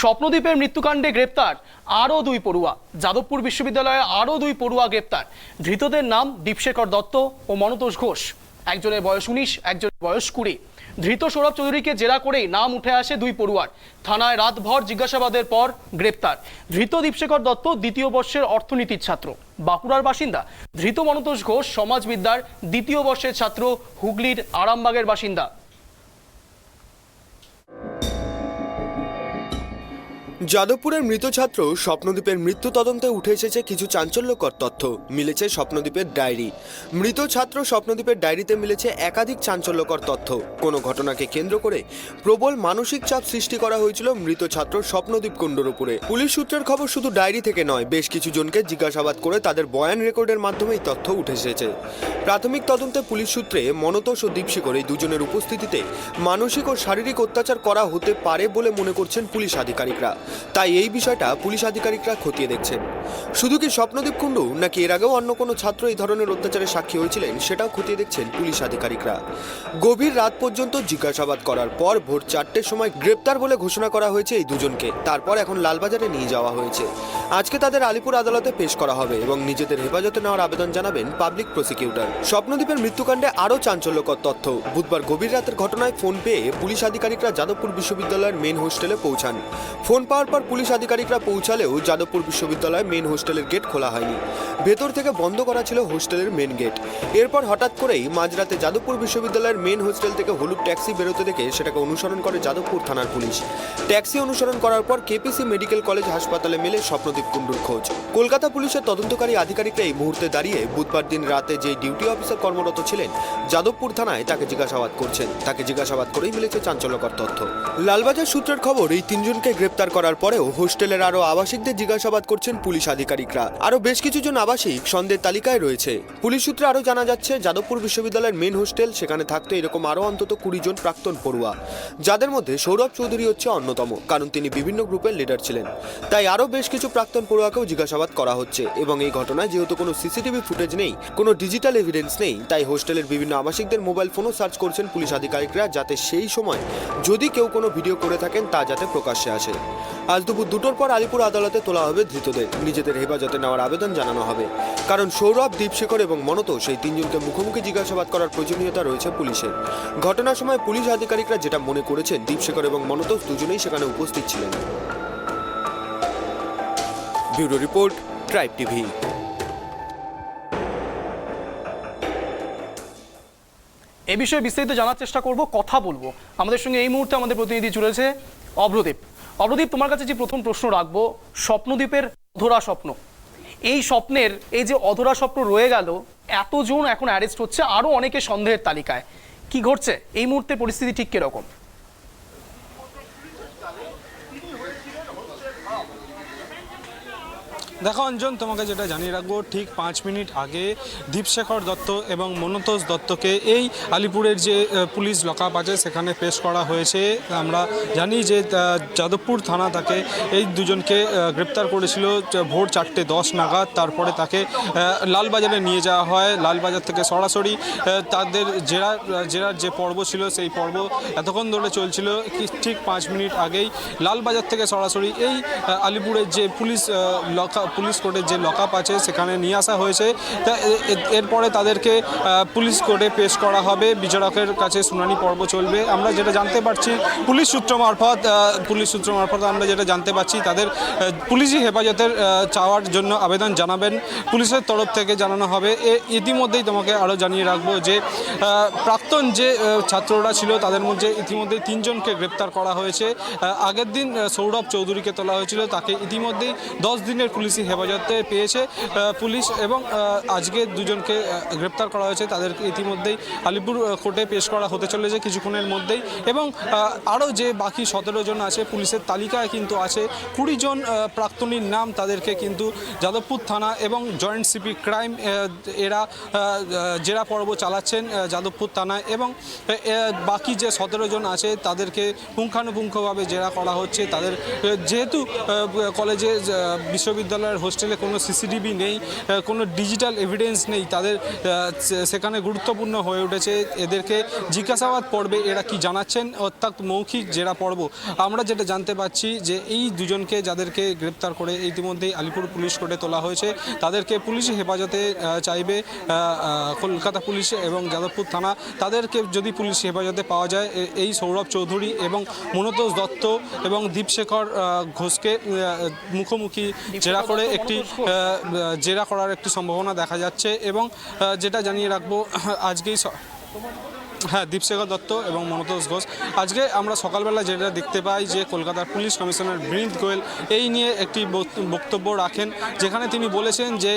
স্বপ্নদ্বীপের মৃত্যুকাণ্ডে গ্রেপ্তার আরও দুই পড়ুয়া। যাদবপুর বিশ্ববিদ্যালয়ে আরও দুই পড়ুয়া গ্রেপ্তার। ধৃতদের নাম দীপশেখর দত্ত ও মনতোষ ঘোষ। একজনের বয়স 19, একজনের বয়স 20। ধৃত সৌরভ চৌধুরীকে জেরা করেই নাম উঠে আসে দুই পড়ুয়ার। থানায় রাতভর জিজ্ঞাসাবাদের পর গ্রেপ্তার। ধৃত দীপশেখর দত্ত দ্বিতীয় বর্ষের অর্থনীতির ছাত্র, বাঁকুড়ার বাসিন্দা। ধৃত মনতোষ ঘোষ সমাজবিদ্যার দ্বিতীয় বর্ষের ছাত্র, হুগলির আরামবাগের বাসিন্দা। যাদবপুরের মৃত ছাত্র স্বপ্নদ্বীপের মৃত্যু তদন্তে উঠে এসেছে কিছু চাঞ্চল্যকর তথ্য। মিলেছে স্বপ্নদ্বীপের ডায়েরি। মৃত ছাত্র স্বপ্নদ্বীপের ডায়েরিতে মিলেছে একাধিক চাঞ্চল্যকর তথ্য। কোনো ঘটনাকে কেন্দ্র করে প্রবল মানসিক চাপ সৃষ্টি করা হয়েছিল মৃত ছাত্র স্বপ্নদ্বীপ কুণ্ডুর উপরে। পুলিশ সূত্রের খবর শুধু ডায়েরি থেকে নয়, বেশ কিছু জনকে জিজ্ঞাসাবাদ করে তাদের বয়ান রেকর্ডের মাধ্যমে এই তথ্য উঠে এসেছে। প্রাথমিক তদন্তে পুলিশ সূত্রে মনতোষ ও দীপশেখর এই দুজনের উপস্থিতিতে মানসিক ও শারীরিক অত্যাচার করা হতে পারে বলে মনে করছেন পুলিশ আধিকারিকরা। তাই এই বিষয়টা পুলিশ আধিকারিকরা খতিয়ে দেখছেন। শুধু কি স্বপ্নদ্বীপ কুণ্ডু নাকি এর আগেও অন্য কোনো ছাত্র এই ধরনের অত্যাচারের সাক্ষী হয়েছিলেন সেটাও খতিয়ে দেখছেন পুলিশ আধিকারিকরা। গভীর রাত পর্যন্ত জিজ্ঞাসাবাদ করার পর ভোর 4টের সময় গ্রেপ্তার বলে ঘোষণা করা হয়েছে এই দুজনকে। তারপর এখন লালবাজারে নিয়ে যাওয়া হয়েছে। আজকে তাদের আলিপুর আদালতে পেশ করা হবে এবং নিজেদের হেফাজতে নেওয়ার আবেদন জানাবেন পাবলিক প্রসিকিউটর। স্বপ্নদ্বীপের মৃত্যুকাণ্ডে আরও চাঞ্চল্যকর তথ্য। বুধবার গভীর রাতের ঘটনায় ফোন পেয়ে পুলিশ আধিকারিকরা যাদবপুর বিশ্ববিদ্যালয়ের মেন হোস্টেলে পৌঁছান। ফোন পাওয়ার পর পুলিশ আধিকারিকরা পৌঁছালেও যাদবপুর বিশ্ববিদ্যালয়ের মেন হোস্টেলের গেট খোলা হয়নি। ভেতর থেকে বন্ধ করা ছিল হোস্টেলের মেন গেট। এরপর হঠাৎ করেই মাঝরাতে যাদবপুর বিশ্ববিদ্যালয়ের মেন হোস্টেল থেকে হলুদ ট্যাক্সি বেরোতে দেখে সেটাকে অনুসরণ করে যাদবপুর থানার পুলিশ। ট্যাক্সি অনুসরণ করার পর কেপিসি মেডিকেল কলেজ হাসপাতালে মেলে স্বপ্নদ্বীপ কুণ্ডুর খোঁজ। কলকাতা পুলিশের তদন্তকারী আধিকারিকরা এই মুহূর্তে দাঁড়িয়ে বুধবার দিন রাতে যে ডিউটি অফিসার কর্মরত ছিলেন যাদবপুর থানায় তাকে জিজ্ঞাসাবাদ করছেন। তাকে জিজ্ঞাসাবাদ করেই মিলেছে চাঞ্চল্যকর তথ্য। লালবাজার সূত্রের খবর, এই তিনজনকে গ্রেপ্তার করার পরেও হোস্টেলের আরও আবাসিকদের জিজ্ঞাসাবাদ করছেন পুলিশ আধিকারিকরা। আরও বেশ কিছু জন আবাসিক সন্দেহের তালিকায় রয়েছে। পুলিশ সূত্রে আরও জানা যাচ্ছে, যাদবপুর বিশ্ববিদ্যালয়ের মেন হোস্টেল, সেখানে থাকতো এরকম আরও অন্তত 20 জন প্রাক্তন পড়ুয়া, যাদের মধ্যে সৌরভ চৌধুরী হচ্ছে অন্যতম, কারণ তিনি বিভিন্ন গ্রুপের লিডার ছিলেন। তাই আরও বেশ কিছু প্রাক্তন পড়ুয়াকেও জিজ্ঞাসাবাদ করা হচ্ছে। এবং এই ঘটনায় যেহেতু কোনো সিসিটিভি ফুটেজ নেই, কোনো ডিজিটাল এভিডেন্স নেই, তাই হোস্টেলের বিভিন্ন আবাসিকদের মোবাইল ফোনও সার্চ করছেন পুলিশ আধিকারিকরা, যাতে সেই সময় যদি কেউ কোনো ভিডিও করে থাকেন তা যাতে প্রকাশ্যে আসে। আজ দুপুর 2টোর পর আলিপুর আদালতে তোলা হবে ধৃতদের। নিজেদের হেফাজতে নেওয়ার আবেদন জানানো হবে, কারণ সৌরভ, দীপশেখর এবং মনতোষ এই তিনজনকে মুখোমুখি জিজ্ঞাসাবাদ করার প্রয়োজনীয়তা রয়েছে পুলিশের। ঘটনার সময় পুলিশ আধিকারিকরা যেটা মনে করেছেন, দীপশেখর এবং মনতোষ দুজনেই সেখানে উপস্থিত ছিলেন। Bureau report, Tribe TV. এ বিষয়ে বিস্তারিত জানার চেষ্টা করব, কথা বলবো। আমাদের সঙ্গে এই মুহূর্তে আমাদের প্রতিনিধি চলেছে অভ্রদীপ। অভ্রদীপ, তোমার কাছে যে প্রথম প্রশ্ন রাখবো, স্বপ্নদ্বীপের অধরা স্বপ্ন, এই স্বপ্নের এই যে অধরা স্বপ্ন রয়ে গেল, এতজন এখন অ্যারেস্ট হচ্ছে, আরও অনেকে সন্দেহের তালিকায়, কি ঘটছে এই মুহূর্তে, পরিস্থিতি ঠিক কিরকম? দেখো অঞ্জন, তোমাকে যেটা জানিয়ে রাখবো, ঠিক 5 মিনিট আগে দীপশেখর দত্ত এবং মনতোষ দত্তকে এই আলিপুরের যে পুলিশ লকআপ আছে সেখানে পেশ করা হয়েছে। আমরা জানি যে যাদবপুর থানা তাকে, এই দুজনকে গ্রেপ্তার করেছিল ভোর 4:10 নাগাদ। তারপরে তাকে লালবাজারে নিয়ে যাওয়া হয়। লালবাজার থেকে সরাসরি তাদের জেরার যে পর্ব ছিল সেই পর্ব এতক্ষণ ধরে চলছিল। ঠিক 5 মিনিট আগেই লালবাজার থেকে সরাসরি এই আলিপুরের যে পুলিশ কোর্টের যে লকআপ আছে সেখানে নিয়ে আসা হয়েছে। তা এরপরে তাদেরকে পুলিশ কোর্টে পেশ করা হবে, বিচারকের কাছে শুনানি পর্ব চলবে। আমরা যেটা জানতে পারছি পুলিশ সূত্র মারফত আমরা যেটা জানতে পারছি, তাদের পুলিশি হেফাজতের চাওয়ার জন্য আবেদন জানাবেন, পুলিশের তরফ থেকে জানানো হবে। ইতিমধ্যেই তোমাকে আরও জানিয়ে রাখবো যে প্রাক্তন যে ছাত্ররা ছিল তাদের মধ্যে ইতিমধ্যেই 3 জনকে গ্রেপ্তার করা হয়েছে। আগের দিন সৌরভ চৌধুরীকে তোলা হয়েছিল, তাকে ইতিমধ্যেই 10 দিনের পুলিশি হেফাজতে পেয়েছে পুলিশ, এবং আজকে 2 জনকে গ্রেপ্তার করা হয়েছে। তাদেরকে ইতিমধ্যেই আলিপুর কোর্টে পেশ করা হতে চলেছে কিছুক্ষণের মধ্যেই। এবং আরও যে বাকি 17 জন আছে পুলিশের তালিকায় কিন্তু আছে 20 জন প্রাক্তনীর নাম, তাদেরকে কিন্তু যাদবপুর থানা এবং জয়েন্ট সিপি ক্রাইম এরা জেরা পর্ব চালাচ্ছেন যাদবপুর থানায়। এবং বাকি যে 17 জন আছে তাদেরকে পুঙ্খানুপুঙ্খভাবে জেরা করা হচ্ছে। তাদের যেহেতু কলেজে বিশ্ববিদ্যালয়ের বিশ্ববিদ্যালয়ের হোস্টেলে কোনো সিসিটিভি নেই, কোনো ডিজিটাল এভিডেন্স নেই, তাদের সেখানে গুরুত্বপূর্ণ হয়ে উঠেছে এদেরকে জিজ্ঞাসাবাদ পর্বে এরা কি জানাচ্ছেন, অর্থাৎ মৌখিক জেরা পর্ব। আমরা যেটা জানতে পাচ্ছি যে এই দুজনকে যাদেরকে গ্রেপ্তার করে ইতিমধ্যেই আলিপুর পুলিশ কোর্টে তোলা হয়েছে, তাদেরকে পুলিশি হেফাজতে চাইবে কলকাতা পুলিশ এবং যাদবপুর থানা। তাদেরকে যদি পুলিশ হেফাজতে পাওয়া যায়, এই সৌরভ চৌধুরী এবং মনতোষ দত্ত এবং দীপশেখর ঘোষকে মুখোমুখি জেরা করে জেরা করার একটি সম্ভাবনা দেখা যাচ্ছে। এবং যেটা জানিয়ে রাখবো, আজকেই হ্যাঁ, দীপশেখর দত্ত এবং মনতোষ ঘোষ, আজকে আমরা সকালবেলা যেটা দেখতে পাই যে কলকাতার পুলিশ কমিশনার বিনীত গোয়েল এই নিয়ে একটি বক্তব্য রাখেন, যেখানে তিনি বলেছেন যে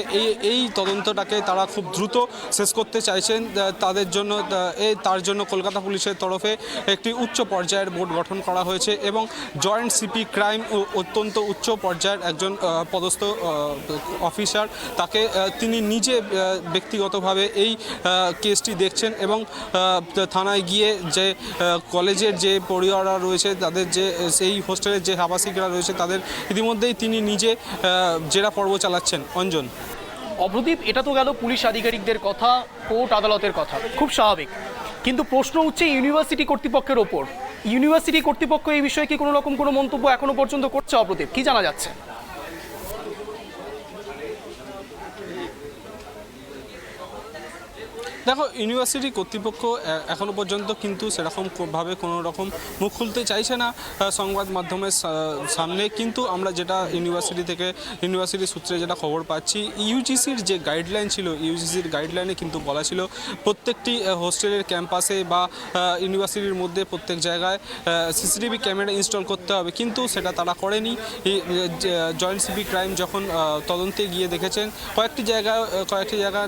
এই তদন্তটাকে তারা খুব দ্রুত শেষ করতে চাইছেন। তার জন্য কলকাতা পুলিশের তরফে একটি উচ্চ পর্যায়ের বোর্ড গঠন করা হয়েছে এবং জয়েন্ট সিপি ক্রাইম অত্যন্ত উচ্চ পর্যায়ের একজন পদস্থ অফিসার, তাকে তিনি নিজে ব্যক্তিগতভাবে এই কেসটি দেখছেন এবং থানায় গিয়ে যে কলেজের যে পড়ুয়ারা রয়েছে, তাদের যে সেই হোস্টেলের যে আবাসিকরা রয়েছে, তাদের ইতিমধ্যেই তিনি নিজে জেরা পর্ব চালাচ্ছেন। অঞ্জন, অপ্রদীপ, এটা তো গেল পুলিশ আধিকারিকদের কথা, কোর্ট আদালতের কথা, খুব স্বাভাবিক। কিন্তু প্রশ্ন উঠছে ইউনিভার্সিটি কর্তৃপক্ষের ওপর। ইউনিভার্সিটি কর্তৃপক্ষ এই বিষয়ে কি কোনো রকম কোনো মন্তব্য এখনো পর্যন্ত করছে? অপ্রদীপ, কি জানা যাচ্ছে? দেখো, ইউনিভার্সিটি কর্তৃপক্ষ এখনও পর্যন্ত কিন্তু সেরকমভাবে কোনো রকম মুখ খুলতে চাইছে না সংবাদ মাধ্যমের সামনে। কিন্তু আমরা যেটা ইউনিভার্সিটি সূত্রে যেটা খবর পাচ্ছি, ইউজিসির যে গাইডলাইন ছিল, ইউজিসির গাইডলাইনে কিন্তু বলা ছিল প্রত্যেকটি হোস্টেলের ক্যাম্পাসে বা ইউনিভার্সিটির মধ্যে প্রত্যেক জায়গায় সিসিটিভি ক্যামেরা ইনস্টল করতে হবে, কিন্তু সেটা তারা করেনি। জয়েন্ট সিপি ক্রাইম যখন তদন্তে গিয়ে দেখেছেন কয়েকটি জায়গায়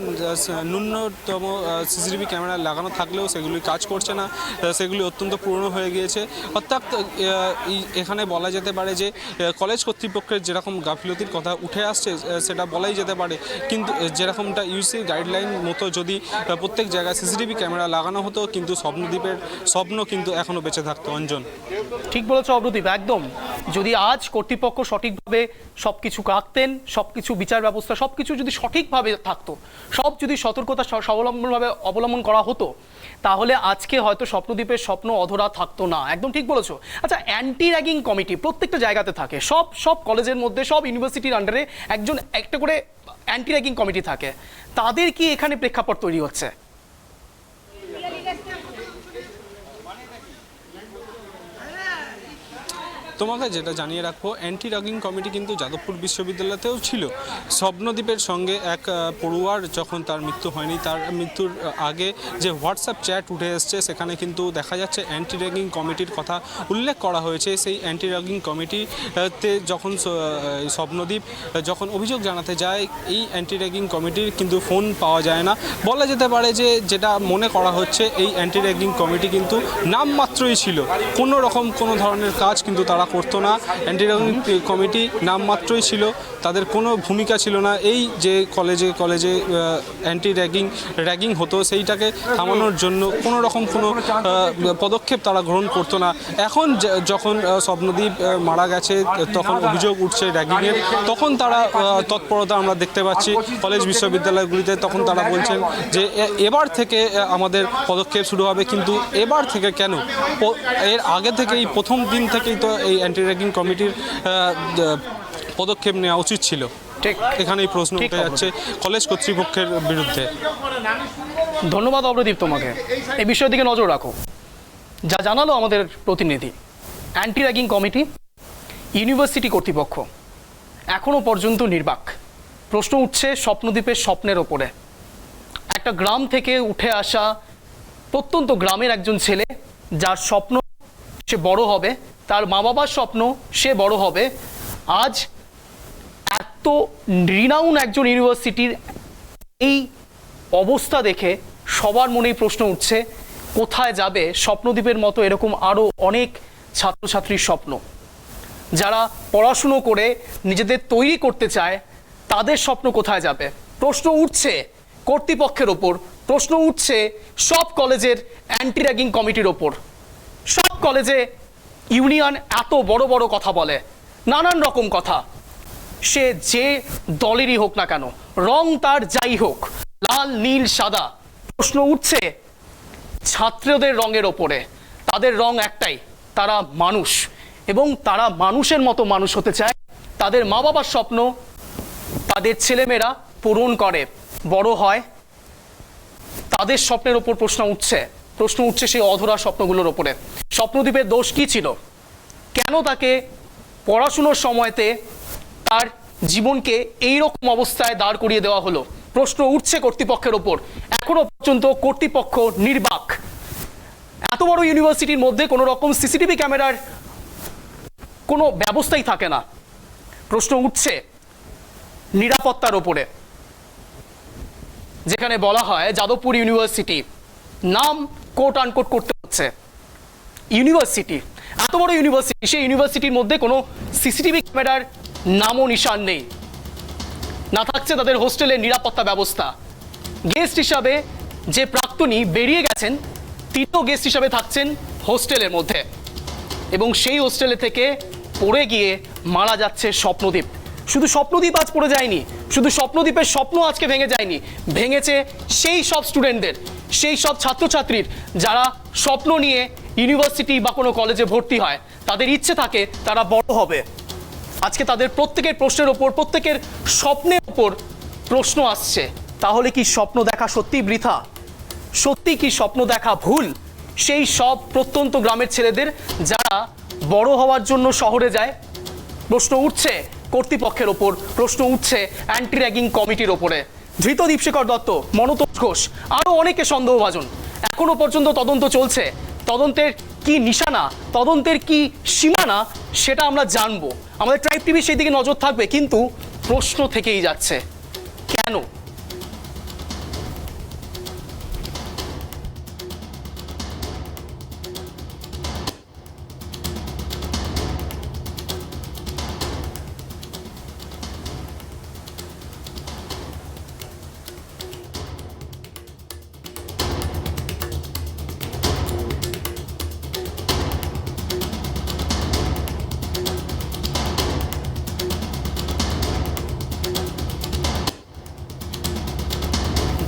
ন্যূনতম সিসিটিভি ক্যামেরা লাগানো থাকলেও সেগুলি কাজ করছে না, সেগুলি অত্যন্ত পুরনো হয়ে গিয়েছে। অর্থাৎ এখানে বলা যেতে পারে যে কলেজ কর্তৃপক্ষের যেরকম গাফিলতির কথা উঠে আসছে সেটা বলাই যেতে পারে, কিন্তু যেরকমটা ইউসির গাইডলাইন মতো যদি প্রত্যেক জায়গায় সিসিটিভি ক্যামেরা লাগানো হতো, কিন্তু স্বপ্নদ্বীপের স্বপ্ন কিন্তু এখনও বেঁচে থাকতো। অঞ্জন, ঠিক বলেছ অপ্রদীপ, একদম। যদি আজ কর্তৃপক্ষ সঠিকভাবে সব কিছু রাখতেন, সব কিছু বিচার ব্যবস্থা সব কিছু যদি সঠিকভাবে থাকতো, সব যদি সতর্কতা অবলম্বন করা হতো, তাহলে আজকে হয়তো স্বপ্নদ্বীপের স্বপ্ন অধরা থাকতো না। একদম ঠিক বলেছো। আচ্ছা, অ্যান্টি র্যাগিং কমিটি প্রত্যেকটা জায়গাতে থাকে, সব কলেজের মধ্যে, সব ইউনিভার্সিটির আন্ডারে একটা করে অ্যান্টি র্যাগিং কমিটি থাকে। তাদের কি এখানে প্রেক্ষাপট তৈরি হচ্ছে? তোমাকে যেটা জানিয়ে রাখবো, অ্যান্টি র্যাগিং কমিটি কিন্তু যাদবপুর বিশ্ববিদ্যালয়তেও ছিল। স্বপ্নদ্বীপের সঙ্গে এক পড়ুয়ার যখন তার মৃত্যু হয়নি, তার মৃত্যুর আগে যে হোয়াটসঅ্যাপ চ্যাট উঠে এসছে, সেখানে কিন্তু দেখা যাচ্ছে অ্যান্টি র্যাগিং কমিটির কথা উল্লেখ করা হয়েছে। সেই অ্যান্টি র্যাগিং কমিটিতে যখন স্বপ্নদ্বীপ যখন অভিযোগ জানাতে যায়, এই অ্যান্টি র্যাগিং কমিটির কিন্তু ফোন পাওয়া যায় না। বলা যেতে পারে যে যেটা মনে করা হচ্ছে, এই অ্যান্টি র্যাগিং কমিটি কিন্তু নামমাত্রই ছিল, কোনো ধরনের কাজ কিন্তু তারা করতো না। অ্যান্টি র্যাগিং কমিটি নামমাত্রই ছিল, তাদের কোনো ভূমিকা ছিল না। এই যে কলেজে অ্যান্টি র্যাগিং হতো, সেইটাকে থামানোর জন্য কোনো রকম কোনো পদক্ষেপ তারা গ্রহণ করতো না। এখন যখন স্বপ্নদ্বীপ মারা গেছে, তখন অভিযোগ উঠছে র্যাগিংয়ের, তখন তারা তৎপরতা আমরা দেখতে পাচ্ছি কলেজ বিশ্ববিদ্যালয়গুলিতে। তখন তারা বলছেন যে এবার থেকে আমাদের পদক্ষেপ শুরু হবে। কিন্তু এবার থেকে কেন? এর আগে থেকেই, প্রথম দিন থেকেই তো এই অ্যান্টি র্যাগিং কমিটির পদক্ষেপ নেওয়া উচিত ছিল। ঠিক, এখানেই প্রশ্ন উঠে যাচ্ছে কলেজ কর্তৃপক্ষের বিরুদ্ধে। ধন্যবাদ অপ্রদীপ তোমাকে। এই বিষয়ের দিকে নজর রাখো। যা জানালো আমাদের প্রতিনিধি, অ্যান্টি র্যাগিং কমিটি, ইউনিভার্সিটি কর্তৃপক্ষ এখনো পর্যন্ত নির্বাক। প্রশ্ন উঠছে স্বপ্নদ্বীপের স্বপ্নের ওপরে। একটা গ্রাম থেকে উঠে আসা প্রত্যন্ত গ্রামের একজন ছেলে, যার স্বপ্ন সে বড় হবে, তার মা বাবার স্বপ্ন সে বড় হবে, আজ এত রিনাউন একজন ইউনিভার্সিটির এই অবস্থা দেখে সবার মনেই প্রশ্ন উঠছে, কোথায় যাবে স্বপ্নদ্বীপের মতো এরকম আরও অনেক ছাত্রছাত্রীর স্বপ্ন? যারা পড়াশুনো করে নিজেদের তৈরি করতে চায়, তাদের স্বপ্ন কোথায় যাবে? প্রশ্ন উঠছে কর্তৃপক্ষের ওপর, প্রশ্ন উঠছে সব কলেজের অ্যান্টি র্যাগিং কমিটির ওপর। সব কলেজে ইউনিয়ন এত বড় বড় কথা বলে, নানান রকম কথা। সে যে দলেরই হোক না কেন, রং তার যাই হোক, লাল নীল সাদা, প্রশ্ন উঠছে ছাত্রদের রঙের ওপরে। তাদের রং একটাই, তারা মানুষ, এবং তারা মানুষের মতো মানুষ হতে চায়। তাদের মা বাবার স্বপ্ন তাদের ছেলেমেয়েরা পূরণ করে, বড় হয়, তাদের স্বপ্নের ওপর প্রশ্ন উঠছে সেই অধরা স্বপ্নগুলোর ওপরে। স্বপ্নদ্বীপের দোষ কি ছিল? কেন তাকে পড়াশুনোর সময়তে তার জীবনকে এই রকম অবস্থায় দাঁড় করিয়ে দেওয়া হলো? প্রশ্ন উঠছে কর্তৃপক্ষের ওপর। এখনো পর্যন্ত কর্তৃপক্ষ নির্বাক। এত বড় ইউনিভার্সিটির মধ্যে কোনো রকম সিসিটিভি ক্যামেরার কোনো ব্যবস্থাই থাকে না। প্রশ্ন উঠছে নিরাপত্তার ওপরে, যেখানে বলা হয় যাদবপুর ইউনিভার্সিটি নাম কোট আনকোট করতে হচ্ছে। ইউনিভার্সিটি, এত বড় ইউনিভার্সিটি, সেই ইউনিভার্সিটির মধ্যে কোনো সিসিটিভি ক্যামেরার নামও নিশান নেই। না থাকছে তাদের হোস্টেলের নিরাপত্তা ব্যবস্থা। গেস্ট হিসাবে যে প্রাক্তনী বেরিয়ে গেছেন, তিনিও গেস্ট হিসাবে থাকছেন হোস্টেলের মধ্যে, এবং সেই হোস্টেলে থেকে পড়ে গিয়ে মারা যাচ্ছে স্বপ্নদ্বীপ। শুধু স্বপ্নদ্বীপ আজ পড়ে যায়নি, শুধু স্বপ্নদ্বীপের স্বপ্ন আজকে ভেঙে যায়নি, ভেঙেছে সেই সব স্টুডেন্টদের, সেই সব ছাত্রছাত্রীর যারা স্বপ্ন নিয়ে ইউনিভার্সিটি বা কোনো কলেজে ভর্তি হয়। তাদের ইচ্ছে থাকে তারা বড় হবে। আজকে তাদের প্রত্যেকের প্রশ্নের ওপর, প্রত্যেকের স্বপ্নের ওপর প্রশ্ন আসছে। তাহলে কি স্বপ্ন দেখা সত্যি বৃথা? সত্যি কি স্বপ্ন দেখা ভুল? সেই সব প্রত্যন্ত গ্রামের ছেলেদের যারা বড় হওয়ার জন্য শহরে যায়। প্রশ্ন উঠছে কর্তৃপক্ষের ওপর, প্রশ্ন উঠছে অ্যান্টি র্যাগিং কমিটির ওপরে। ধৃত দীপশেখর দত্ত, মনতোষ ঘোষ, আরও অনেকে সন্দেহভাজন। এখনো পর্যন্ত তদন্ত চলছে। তদন্তের কি নিশানা, তদন্তের কি সীমানা, সেটা আমরা জানবো। আমাদের ট্রাইব টিভি সেই দিকে নজর থাকবে, কিন্তু প্রশ্ন থেকেই যাচ্ছে কেন?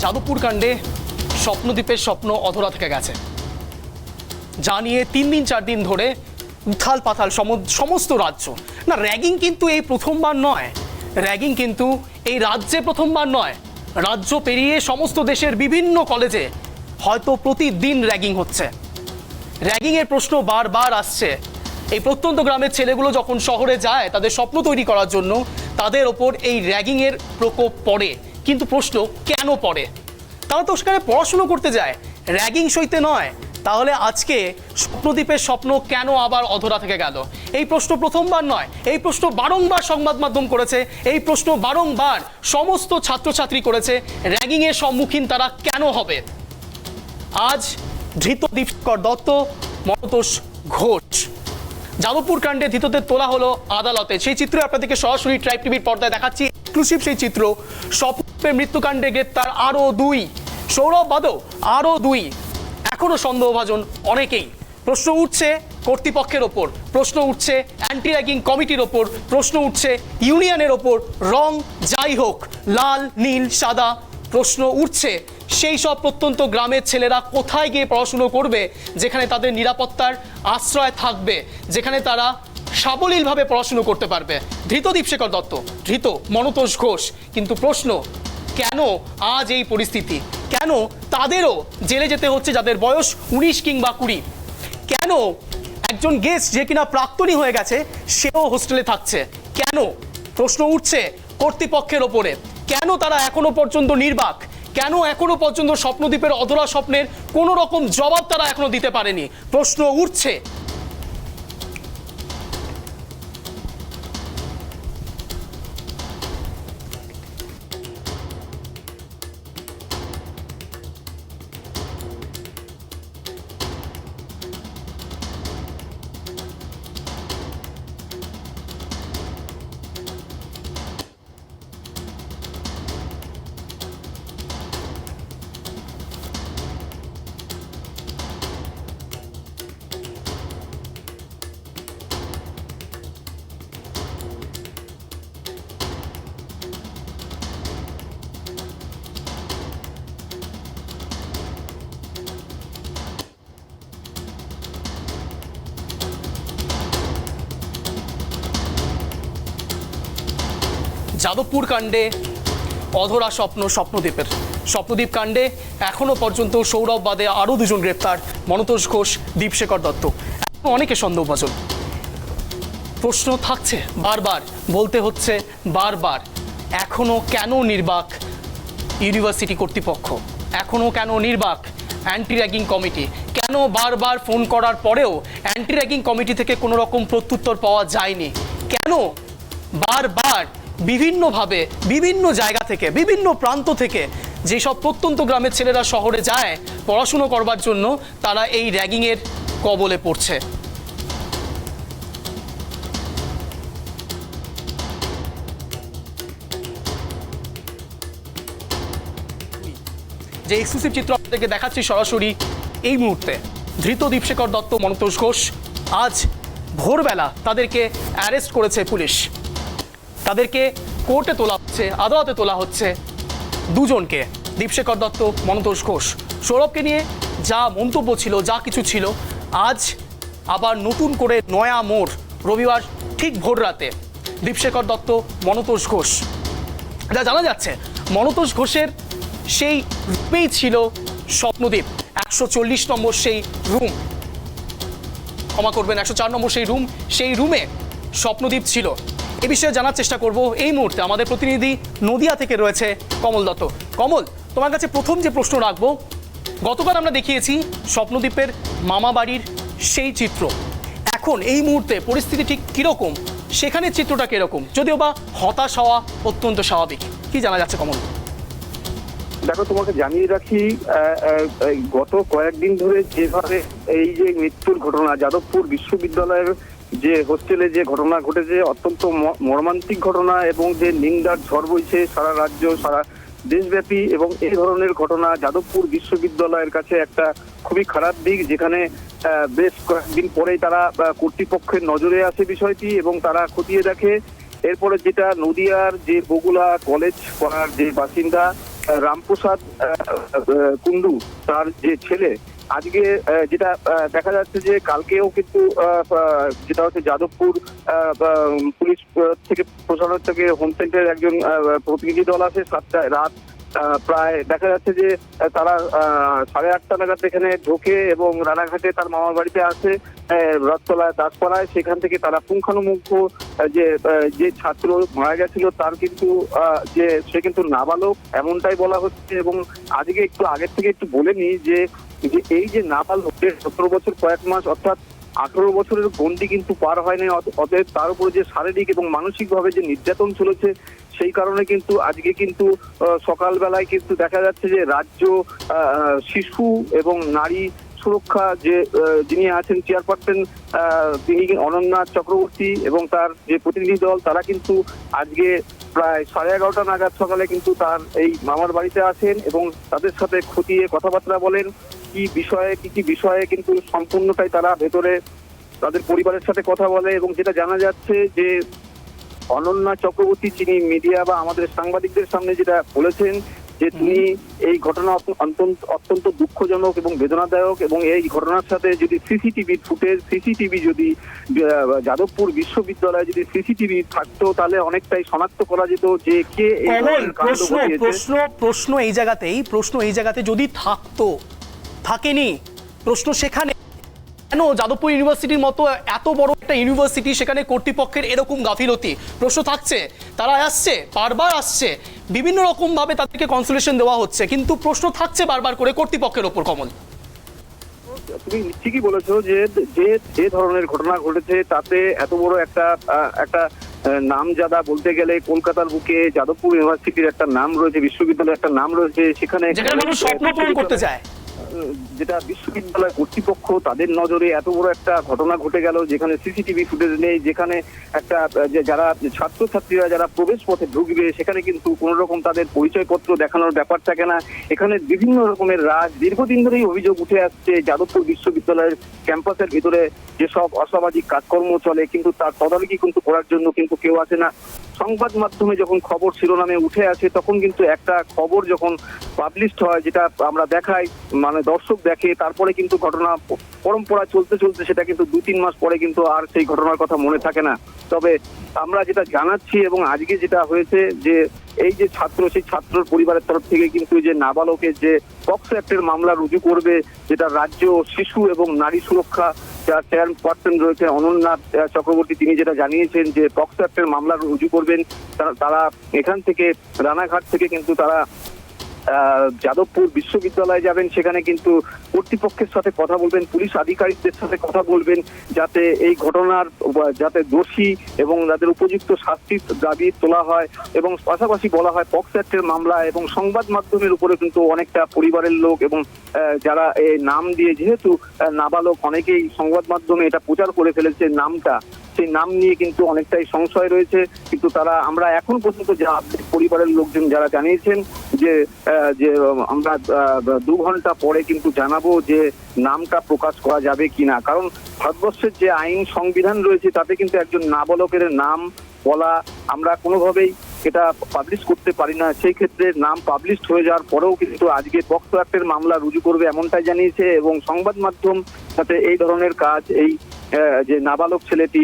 যাদবপুর কাণ্ডে স্বপ্নদ্বীপের স্বপ্ন অধরা থেকে গেছে, যা নিয়ে 3 দিন 4 দিন ধরে উথাল পাথাল সমস্ত রাজ্য। না, র্যাগিং কিন্তু এই প্রথমবার নয়, র্যাগিং কিন্তু এই রাজ্যে প্রথমবার নয়। রাজ্য পেরিয়ে সমস্ত দেশের বিভিন্ন কলেজে হয়তো প্রতিদিন র্যাগিং হচ্ছে। র্যাগিংয়ের প্রশ্ন বারবার আসছে। এই প্রত্যন্ত গ্রামের ছেলেগুলো যখন শহরে যায় তাদের স্বপ্ন তৈরি করার জন্য, তাদের ওপর এই র্যাগিংয়ের প্রকোপ পড়ে। কিন্তু প্রশ্ন কেন পড়ে? তারা তো সেখানে পড়াশুনো করতে যায়, র্যাগিং সইতে নয়। তাহলে আজকে স্বপ্নদ্বীপের স্বপ্ন কেন আবার অধরা থেকে গেল? এই প্রশ্ন প্রথমবার নয়, এই প্রশ্ন বারংবার সংবাদ মাধ্যম করেছে, এই প্রশ্ন বারংবার সমস্ত ছাত্রছাত্রী করেছে। র্যাগিংয়ের সম্মুখীন তারা কেন হবে? আজ ধৃত দীপশেখর দত্ত, মনতোষ ঘোষ, যাদবপুর কাণ্ডে ধৃতদের তোলা হলো আদালতে। সেই চিত্র আপনাদেরকে সরাসরি ট্রাইব টিভির পর্দায় দেখাচ্ছি, এক্সক্লুসিভ সেই চিত্র। স্বপ্নের মৃত্যুকাণ্ডে গ্রেপ্তার আরও 2, সৌরভ বাদও আরও 2। এখনো সন্দেহভাজন অনেকেই। প্রশ্ন উঠছে কর্তৃপক্ষের ওপর, প্রশ্ন উঠছে অ্যান্টি র্যাগিং কমিটির ওপর, প্রশ্ন উঠছে ইউনিয়নের ওপর। রং যাই হোক, লাল নীল সাদা, প্রশ্ন উঠছে সেই সব প্রত্যন্ত গ্রামের ছেলেরা কোথায় গিয়ে পড়াশুনো করবে, যেখানে তাদের নিরাপত্তার আশ্রয় থাকবে, যেখানে তারা সাবলীলভাবে পড়াশুনো করতে পারবে। ধৃত দীপশেখর দত্ত, ধৃত মনতোষ ঘোষ, কিন্তু প্রশ্ন কেন আজ এই পরিস্থিতি? কেন তাদেরও জেলে যেতে হচ্ছে যাদের বয়স 19 কিংবা 20? কেন একজন গেস্ট যে কিনা প্রাক্তনী হয়ে গেছে সেও হোস্টেলে থাকছে? কেন? প্রশ্ন উঠছে কর্তৃপক্ষের ওপরে। কেন তারা এখনো পর্যন্ত নির্বাক? কেন এখনো পর্যন্ত স্বপ্নদ্বীপের অধরা স্বপ্নের কোনো রকম জবাব তারা এখনো দিতে পারেনি? প্রশ্ন উঠছে। যাদবপুর কাণ্ডে অধরা স্বপ্ন স্বপ্নদ্বীপ কাণ্ডে এখনো পর্যন্ত সৌরভ বাদে আরও দুজন গ্রেপ্তার, মনতোষ ঘোষ, দীপশেখর দত্ত। অনেকে সন্দেহভাজন। প্রশ্ন থাকছে বারবার, বলতে হচ্ছে বারবার, এখনো কেন নির্বাক ইউনিভার্সিটি কর্তৃপক্ষ, এখনো কেন নির্বাক অ্যান্টি র্যাগিং কমিটি, কেন বারবার ফোন করার পরেও অ্যান্টি র্যাগিং কমিটি থেকে কোনো রকম প্রত্যুত্তর পাওয়া যায়নি, কেন বারবার বিভিন্নভাবে বিভিন্ন জায়গা থেকে বিভিন্ন প্রান্ত থেকে যেসব প্রত্যন্ত গ্রামের ছেলেরা শহরে যায় পড়াশুনো করবার জন্য, তারা এই র্যাগিংয়ের কবলে পড়ছে। যে এক্সক্লুসিভ চিত্র আপনাদেরকে দেখাচ্ছি সরাসরি এই মুহূর্তে, ধৃত দীপশেখর দত্ত, মনতোষ ঘোষ, আজ ভোরবেলা তাদেরকে অ্যারেস্ট করেছে পুলিশ। তাদেরকে কোর্টে তোলা হচ্ছে, আদালতে তোলা হচ্ছে দুজনকে, দীপশেখর দত্ত, মনতোষ ঘোষ। সৌরভকে নিয়ে যা মন্তব্য ছিল, যা কিছু ছিল, আজ আবার নতুন করে নয়া মোড়। রবিবার ঠিক ভোর রাতে দীপশেখর দত্ত, মনতোষ ঘোষ, যা জানা যাচ্ছে মনতোষ ঘোষের সেই রুমেই ছিল স্বপ্নদ্বীপ, 140 নম্বর সেই রুম, ক্ষমা করবেন 104 নম্বর সেই রুমে স্বপ্নদ্বীপ ছিল। এ বিষয়ে জানার চেষ্টা করব এই মুহূর্তে। আমাদের প্রতিনিধি নদিয়া থেকে রয়েছে কমল দত্ত। কমল, তোমার কাছে প্রথম যে প্রশ্ন রাখবো, গতকাল আমরা দেখিয়েছি স্বপ্নদ্বীপের মামা বাড়ির সেই চিত্র, এখন এই মুহূর্তে পরিস্থিতি ঠিক কীরকম, সেখানে চিত্রটা কীরকম, যদিও বা হতাশ হওয়া অত্যন্ত স্বাভাবিক, কি জানা যাচ্ছে কমল? দেখো, তোমাকে জানিয়ে রাখি, গত কয়েকদিন ধরে যেভাবে এই যে মৃত্যুর ঘটনা, যাদবপুর বিশ্ববিদ্যালয়ের যে হোস্টেলে যে ঘটনা ঘটেছে, অত্যন্ত মর্মান্তিক ঘটনা, এবং যে নিন্দার ঝড় বইছে সারা রাজ্য, সারা দেশব্যাপী, এবং এই ধরনের ঘটনা যাদবপুর বিশ্ববিদ্যালয়ের কাছে একটা খুবই খারাপ দিক, যেখানে বেশ কয়েকদিন পরেই তারা কর্তৃপক্ষের নজরে আসে বিষয়টি এবং তারা খতিয়ে দেখে। এরপরে যেটা নদিয়ার যে বগুলা কলেজ পাড়ার যে বাসিন্দা রামপ্রসাদ কুন্ডু, তার যে ছেলে, আজকে যেটা দেখা যাচ্ছে যে কালকেও কিন্তু যেটা হচ্ছে যাদবপুর পুলিশ থেকে প্রশাসন থেকে হোম সেন্টারের একজন প্রতিনিধি দল আসে 7টায় রাত, প্রায় দেখা যাচ্ছে যে তারা 8:30 নাগাদ এখানে ঢোকে এবং রানাঘাটে তার মামার বাড়িতে আসে, রথতলায় দাসপাড়ায়। সেখান থেকে তারা পুঙ্খানুপুঙ্খ যে ছাত্র মারা গেছিল তার কিন্তু যে সে কিন্তু নাবালক এমনটাই বলা হচ্ছে। এবং আজকে একটু আগের থেকে একটু বলে নিই যে এই যে নাবালক 17 বছর কয়েক মাস, অর্থাৎ 18 বছরের গণ্ডি কিন্তু পার হয়নি, অতএব তার উপর যে শারীরিক এবং মানসিকভাবে যে নির্যাতন চলেছে, সেই কারণে কিন্তু আজকে কিন্তু সকালবেলায় কিন্তু দেখা যাচ্ছে যে রাজ্য শিশু এবং নারী সুরক্ষা যে যিনি আছেন চেয়ারপারসন, তিনি অনন্যা চক্রবর্তী এবং তার যে প্রতিনিধি দল, তারা কিন্তু আজকে প্রায় 11:30 নাগাদ সকালে কিন্তু তার এই মামার বাড়িতে আসেন এবং তাদের সাথে খতিয়ে কথাবার্তা বলেন কি বিষয়ে কিন্তু সম্পূর্ণটাই তারা ভেতরে তাদের পরিবারের সাথে কথা বলে। এবং যেটা জানা যাচ্ছে যে অনন্যা চক্রবর্তী, যিনি মিডিয়া বা আমাদের সাংবাদিকদের সামনে যেটা বলেছেন যে তিনি এই ঘটনা অত্যন্ত দুঃখজনক এবং বেদনাদায়ক, এবং এই ঘটনার সাথে যদি সিসিটিভি যদি যাদবপুর বিশ্ববিদ্যালয়ে যদি সিসিটিভি থাকতো, তাহলে অনেকটাই শনাক্ত করা যেত যে কে এই কাণ্ড ঘটিয়েছে। প্রশ্ন এই জায়গাতে যদি থাকতো, থাকেনি, প্রশ্ন সেখানে কেন যাদবপুর ইউনিভার্সিটির মতো এত বড় একটা ইউনিভার্সিটি, সেখানে কর্তৃপক্ষের এরকম গাফিলতি? প্রশ্ন থাকছে, তারা আসছে, বারবার আসছে, বিভিন্ন রকম ভাবে তাদেরকে কনসোলেশন দেওয়া হচ্ছে, কিন্তু প্রশ্ন থাকছে বারবার করে কর্তৃপক্ষের ওপর। কমল, তুমি ঠিকই বলেছো যে যে ধরনের ঘটনা ঘটেছে তাতে এত বড় একটা নামজাদা, বলতে গেলে কলকাতার বুকে যাদবপুর ইউনিভার্সিটির একটা নাম রয়েছে, বিশ্ববিদ্যালয়ের একটা নাম রয়েছে, সেখানে মানুষ স্বপ্ন পূরণ করতে চায়, যেটা বিশ্ববিদ্যালয় কর্তৃপক্ষ তাদের নজরে এত বড় একটা ঘটনা ঘটে গেল, যেখানে সিসিটিভি ফুটেজ নেই, যেখানে একটা যারা ছাত্রছাত্রীরা যারা প্রবেশ পথে ঢুকবে সেখানে কিন্তু কোন রকম তাদের পরিচয়পত্র দেখানোর ব্যাপার থাকে না। এখানে বিভিন্ন রকমের দীর্ঘদিন ধরেই অভিযোগ উঠে আসছে যাদবপুর বিশ্ববিদ্যালয়ের ক্যাম্পাসের ভিতরে যেসব অসামাজিক কাজকর্ম চলে, কিন্তু তার তদারকি কিন্তু করার জন্য কিন্তু কেউ আসে না। সংবাদ মাধ্যমে যখন খবর শিরোনামে উঠে আসে তখন কিন্তু একটা খবর যখন পাবলিশড হয়, যেটা আমরা দেখাই, মানে দর্শক দেখে, তারপরে কিন্তু ঘটনা পরম্পরা চলতে চলতে সেটা কিন্তু 2-3 মাস পরে কিন্তু আর সেই ঘটনার কথা মনে থাকে না। তবে আমরা যেটা জানাচ্ছি এবং আজকে যেটা হয়েছে যে এই যে ছাত্র, সেই ছাত্রর পরিবারের তরফ থেকে কিন্তু যে নাবালকের যে পক্সো অ্যাক্টের মামলা রুজু করবে, যেটা রাজ্য শিশু এবং নারী সুরক্ষা যার চেয়ারপারসন রয়েছে অনন্যা চক্রবর্তী, তিনি যেটা জানিয়েছেন যে পক্সো অ্যাক্টের মামলা রুজু করবেন। তারা এখান থেকে রানাঘাট থেকে কিন্তু তারা যাদবপুর বিশ্ববিদ্যালয়ে যাবেন, সেখানে কিন্তু কর্তৃপক্ষের সাথে কথা বলবেন, পুলিশ আধিকারিকদের সাথে কথা বলবেন, যাতে এই ঘটনার যাতে দোষী এবং তাদের উপযুক্ত শাস্তির দাবি তোলা হয়। এবং পাশাপাশি বলা হয় পক্সো অ্যাক্টের মামলা এবং সংবাদ মাধ্যমের উপরে কিন্তু অনেকটা পরিবারের লোক এবং যারা এই নাম দিয়ে, যেহেতু নাবালক, অনেকেই সংবাদ মাধ্যমে এটা প্রচার করে ফেলেছে নামটা, সেই নাম নিয়ে কিন্তু অনেকটাই সংশয় রয়েছে। কিন্তু তারা, আমরা এখন পর্যন্ত যা পরিবারের লোকজন যারা জানিয়েছেন যে আমরা 2 ঘন্টা পরে কিন্তু জানাবো যে নামটা প্রকাশ করা যাবে কিনা, কারণ ভারতবর্ষের যে আইন সংবিধান রয়েছে তাতে কিন্তু একজন নাবালকের নাম বলা আমরা কোনোভাবেই এটা পাবলিশ করতে পারি না। সেই ক্ষেত্রে নাম পাবলিশ হয়ে যাওয়ার পরেও কিন্তু আজকে পক্সো অ্যাক্টের মামলা রুজু করবে এমনটাই জানিয়েছে। এবং সংবাদ মাধ্যম যাতে এই ধরনের কাজ, এই যে নাবালক ছেলেটি,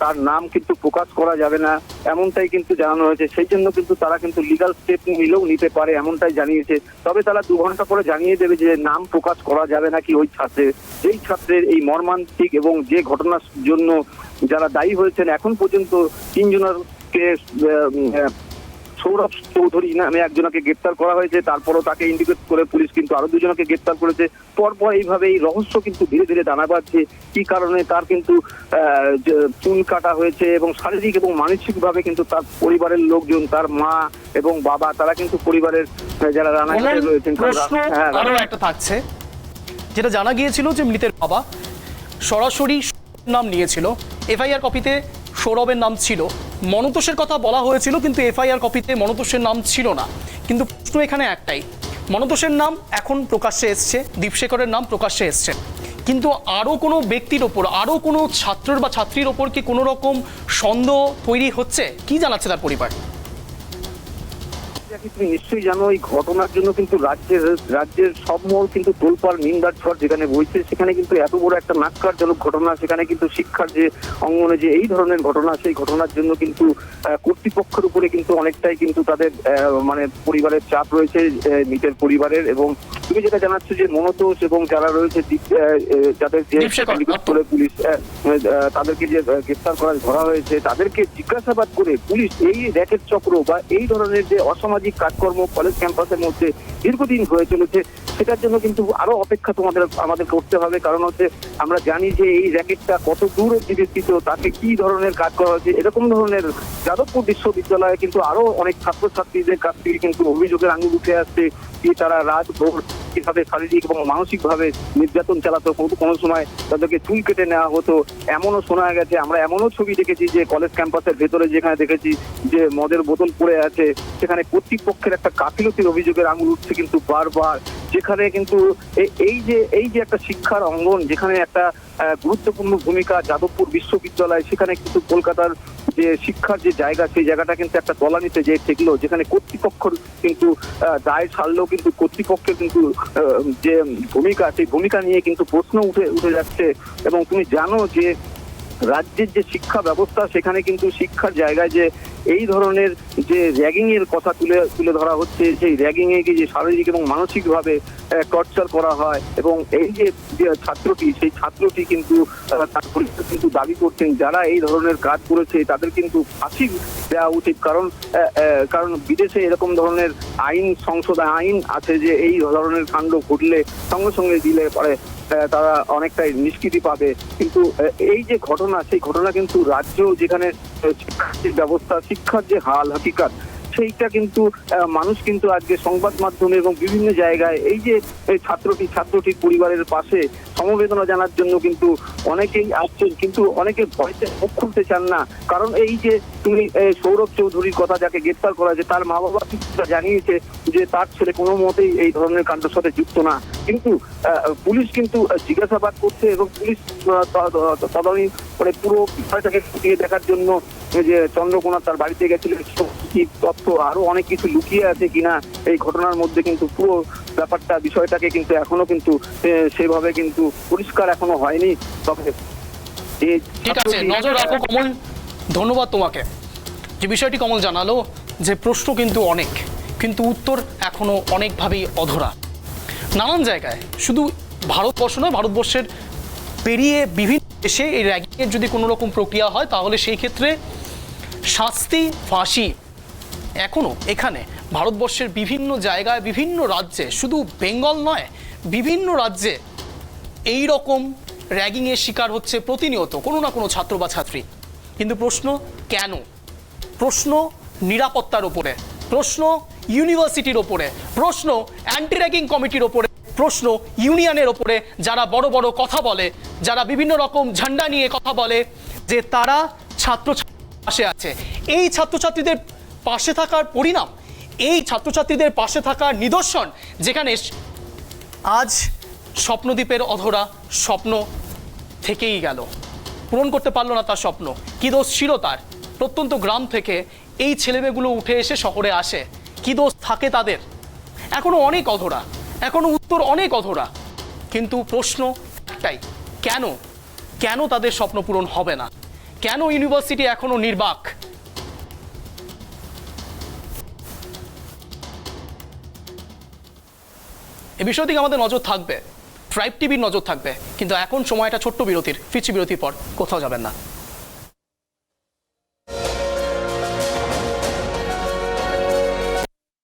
তার নাম কিন্তু প্রকাশ করা যাবে না এমনটাই কিন্তু জানানো হয়েছে। সেই জন্য কিন্তু তারা কিন্তু লিগাল স্টেপ নিতে পারে এমনটাই জানিয়েছে। তবে তারা 2 ঘন্টা পরে জানিয়ে দেবে যে নাম প্রকাশ করা যাবে নাকি ওই ছাত্রের। এই ছাত্রের এই মর্মান্তিক এবং যে ঘটনার জন্য যারা দায়ী হয়েছেন, এখন পর্যন্ত 3 জনকে, সৌরভ চৌধুরী নামে একজনকে গ্রেপ্তার করা হয়েছে, তারপরও তাকে ইন্ডিকেট করে পুলিশ কিন্তু আরো 2 জনকে গ্রেপ্তার করেছে। পরপর এইভাবে এই রহস্য কিন্তু ধীরে ধীরে দানা বাঁধছে, কি কারণে তার কিন্তু চুল কাটা হয়েছে এবং শারীরিক এবং মানসিক ভাবে কিন্তু তার পরিবারের লোকজন, তার মা এবং বাবা, তারা কিন্তু পরিবারের যারা রানাঘাটে রয়েছেন আরো একটা থাকছে, যেটা জানা গিয়েছিল যে মৃতের বাবা সরাসরি নাম নিয়েছিল, এফআইআর কপিতে সৌরভের নাম ছিল, মনতোষের কথা বলা হয়েছিল কিন্তু এফআইআর কপিতে মনতোষের নাম ছিল না। কিন্তু প্রশ্ন এখানে একটাই, মনতোষের নাম এখন প্রকাশ্যে এসছে, দীপশেখরের নাম প্রকাশ্যে এসছে, কিন্তু আরও কোনো ব্যক্তির ওপর, আরও কোনো ছাত্রের বা ছাত্রীর ওপর কি কোনো রকম সন্দেহ তৈরি হচ্ছে? কি জানাচ্ছে তার পরিবার? তুমি নিশ্চয়ই জানো, এই ঘটনার জন্য কিন্তু রাজ্যের সব মহল কিন্তু তোলপাড়, নিন্দার ঝড় যেখানে বইছে, সেখানে কিন্তু এত বড় একটা নাক্কারজনক ঘটনা, সেখানে কিন্তু শিক্ষার যে অঙ্গনে যে এই ধরনের ঘটনা, সেই ঘটনার জন্য কিন্তু কর্তৃপক্ষের উপরে কিন্তু অনেকটাই কিন্তু তাদের মানে পরিবারের চাপ রয়েছে, নিজের পরিবারের। এবং তুমি যেটা জানাচ্ছ যে মনতোষ এবং যারা রয়েছে, যাদের যে করে পুলিশ তাদেরকে যে গ্রেফতার করা ধরা হয়েছে, তাদেরকে জিজ্ঞাসাবাদ করে পুলিশ এই র্যাকেট চক্র বা এই ধরনের যে অসামাজিক কাজকর্ম কলেজ ক্যাম্পাসের মধ্যে দীর্ঘদিন হয়ে চলেছে, সেটার জন্য কিন্তু আরো অপেক্ষা আমাদের করতে হবে। কারণ হচ্ছে আমরা জানি যে এই র্যাকেটটা কত দূর অব্দি বিস্তৃত, তাকে কি ধরনের কাজ করা হয়েছে। এরকম ধরনের যাদবপুর বিশ্ববিদ্যালয়ে কিন্তু আরো অনেক ছাত্রছাত্রীদের কাছ থেকে কিন্তু অভিযোগের আঙুল উঠে আসছে, কি তারা রাত ভোর কিভাবে শারীরিক এবং মানসিক ভাবে নির্যাতন চালাতো, কোনো সময় তাদেরকে চুল কেটে নেওয়া হতো, এমনও শোনা গেছে। আমরা এমনও ছবি দেখেছি যে কলেজ ক্যাম্পাসের ভেতরে যেখানে দেখেছি যে মদের বোতল পড়ে আছে, সেখানে কর্তৃপক্ষের একটা গাফিলতির অভিযোগের আঙুল উঠছে কিন্তু বারবার। যেখানে কিন্তু এই যে একটা শিক্ষার অঙ্গন, যেখানে একটা গুরুত্বপূর্ণ ভূমিকা যাদবপুর বিশ্ববিদ্যালয়, সেখানে কিন্তু কলকাতার যে শিক্ষার যে জায়গা, সেই জায়গাটা কিন্তু একটা তলানিতে যে ঠেকলো, যেখানে কর্তৃপক্ষের কিন্তু দায় ছাড়লেও কিন্তু কর্তৃপক্ষের কিন্তু যে ভূমিকা, সেই ভূমিকা নিয়ে কিন্তু প্রশ্ন উঠে যাচ্ছে। এবং তুমি জানো যে রাজ্যের যে শিক্ষা ব্যবস্থা, সেখানে কিন্তু শিক্ষার জায়গায় যে এই ধরনের যে র্যাগিং এর কথা তুলে ধরা হচ্ছে, সেই র্যাগিং এ যে শারীরিক এবং মানসিক ভাবে টর্চার করা হয়। এবং এই যে ছাত্রটি, সেই ছাত্রটি কিন্তু তার পরিবার কিন্তু দাবি করছেন যারা এই ধরনের কাজ করেছে তাদের কিন্তু ফাঁসি দেওয়া উচিত। কারণ বিদেশে এরকম ধরনের আইন আছে যে এই ধরনের কাণ্ড ঘটলে সঙ্গে সঙ্গে দিলে পরে তারা অনেকটাই নিষ্কৃতি পাবে। কিন্তু এই যে ঘটনা, সেই ঘটনা কিন্তু রাজ্য যেখানে শিক্ষার যে ব্যবস্থা, শিক্ষার যে হাল হাকিকাত, সেইটা কিন্তু মানুষ কিন্তু আজকে সংবাদ মাধ্যমে এবং বিভিন্ন জায়গায় এই যে ছাত্রটির পরিবারের পাশে সমবেদনা জানার জন্য কিন্তু অনেকেই আসছেন, কিন্তু অনেকে ভয়তে মুখ খুলতে চান না। কারণ এই যে তুমি সৌরভ চৌধুরীর কথা, যাকে গ্রেপ্তার করা হয়েছে, তার মা বাবা জানিয়েছে যে তার ছেলে কোনো মতেই এই ধরনের কাণ্ডের সাথে যুক্ত না। কিন্তু পুলিশ কিন্তু জিজ্ঞাসাবাদ করছে এবং পুলিশ তদারকি মানে পুরো বিষয়টাকে খতিয়ে দেখার জন্য যে চন্দ্রকোনা তার বাড়িতে গেছিল কি তথ্য আরো অনেক কিছু লুকিয়ে আছে কিনা এই ঘটনার মধ্যে, কিন্তু পুরো ব্যাপারটা বিষয়টাকে কিন্তু এখনো কিন্তু সেভাবে কিন্তু পরিষ্কার এখনো হয়নি। তবে ঠিক আছে, নজর রাখো কমল, ধন্যবাদ তোমাকে। যে বিষয়টি কমল জানালো যে প্রশ্ন কিন্তু অনেক, কিন্তু উত্তর এখনো অনেকভাবেই অধরা। নানান জায়গায়, শুধু ভারতবর্ষ নয়, ভারতবর্ষের পেরিয়ে বিভিন্ন দেশে এই র্যাগিংয়ের যদি কোনো রকম প্রক্রিয়া হয় তাহলে সেই ক্ষেত্রে শাস্তি ফাঁসি। এখনও এখানে ভারতবর্ষের বিভিন্ন জায়গায় বিভিন্ন রাজ্যে, শুধু বেঙ্গল নয়, বিভিন্ন রাজ্যে এই রকম র্যাগিংয়ের শিকার হচ্ছে প্রতিনিয়ত কোনো না কোনো ছাত্র বা ছাত্রী। কিন্তু প্রশ্ন কেন? প্রশ্ন নিরাপত্তার ওপরে, প্রশ্ন ইউনিভার্সিটির ওপরে, প্রশ্ন অ্যান্টি র্যাগিং কমিটির ওপরে, প্রশ্ন ইউনিয়নের ওপরে, যারা বড় বড় কথা বলে, যারা বিভিন্ন রকম ঝান্ডা নিয়ে কথা বলে যে তারা ছাত্রছাত্রীদের পাশে আছে। এই ছাত্রছাত্রীদের পাশে থাকার পরিণাম, এই ছাত্রছাত্রীদের পাশে থাকার নিদর্শন, যেখানে আজ স্বপ্নদ্বীপের অধরা স্বপ্ন থেকেই গেল, পূরণ করতে পারলো না তার স্বপ্ন। কী দোষ ছিল তার? প্রত্যন্ত গ্রাম থেকে এই ছেলেমেয়েগুলো উঠে এসে শহরে আসে, কী দোষ থাকে তাদের? এখনো অনেক অধরা, এখনো উত্তর অনেক অধরা। কিন্তু প্রশ্ন একটাই, কেন? কেন তাদের স্বপ্ন পূরণ হবে না? কেন ইউনিভার্সিটি এখনো নির্বাক? এই বিষয় থেকে আমাদের নজর থাকবে, ট্রাইব টিভির নজর থাকবে। কিন্তু এখন সময়টা ছোট্ট বিরতির, ফিরছি বিরতির পর, কোথাও যাবেন না।